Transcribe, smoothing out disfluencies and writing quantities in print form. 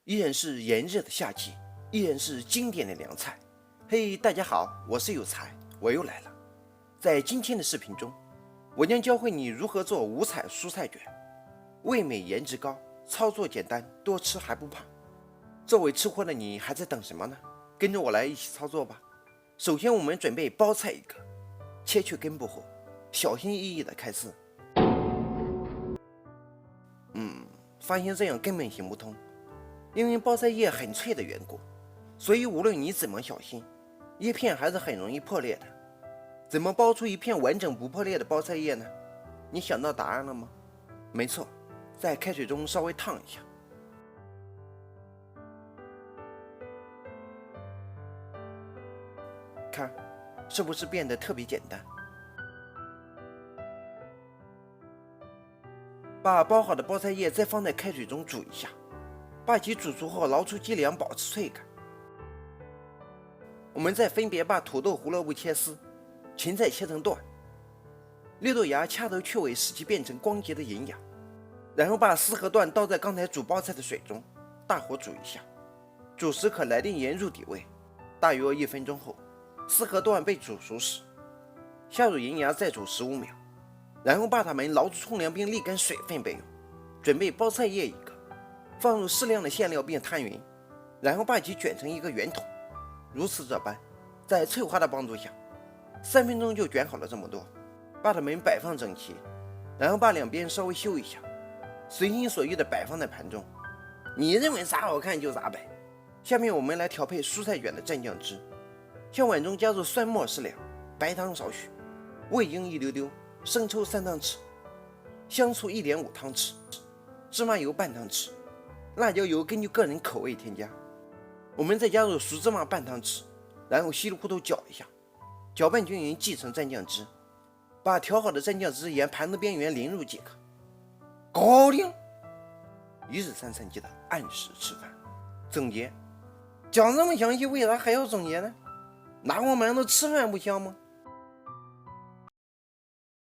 依然是炎热的夏季，依然是经典的凉菜。嘿，大家好，我是有才，我又来了。在今天的视频中，我将教会你如何做五彩蔬菜卷，味美颜值高，操作简单，多吃还不胖。作为吃货的你还在等什么呢？跟着我来一起操作吧。首先我们准备包菜1个，切去根部后，小心翼翼地开撕。发现这样根本行不通。因为包菜叶很脆的缘故，所以无论你怎么小心，叶片还是很容易破裂的。怎么包出一片完整不破裂的包菜叶呢？你想到答案了吗？没错，在开水中稍微烫一下。看，是不是变得特别简单？把包好的包菜叶再放在开水中煮一下，把其煮熟后捞出剂凉，保持脆感。我们再分别把土豆、胡萝卜切丝，芹菜切成段，绿豆芽掐头去尾，使其变成光洁的营养。然后把丝和段倒在刚才煮包菜的水中，大火煮一下，煮时可来点盐入底味。大约1分钟后，丝和段被煮熟时，下入银芽再煮15秒，然后把它们捞出冲凉并沥干水分备用。准备包菜叶1个，放入适量的馅料并摊匀，然后把其卷成一个圆筒。如此这般，在翠花的帮助下，3分钟就卷好了这么多。把它们摆放整齐，然后把两边稍微修一下，随心所欲地摆放在盘中，你认为啥好看就咋摆。下面我们来调配蔬菜卷的蘸酱汁，向碗中加入蒜末适量，白糖少许，味精1丢丢，生抽3汤匙，香醋1.5汤匙，芝麻油半汤匙，辣椒油根据个人口味添加。我们再加入熟芝麻半汤匙，然后稀里糊涂搅一下，搅拌均匀，继成蘸酱汁。把调好的蘸酱汁沿盘子边缘淋入即可。搞定！一日三餐记得按时吃饭。总结：讲这么详细，为啥还要总结呢？拿过馒头吃饭不香吗？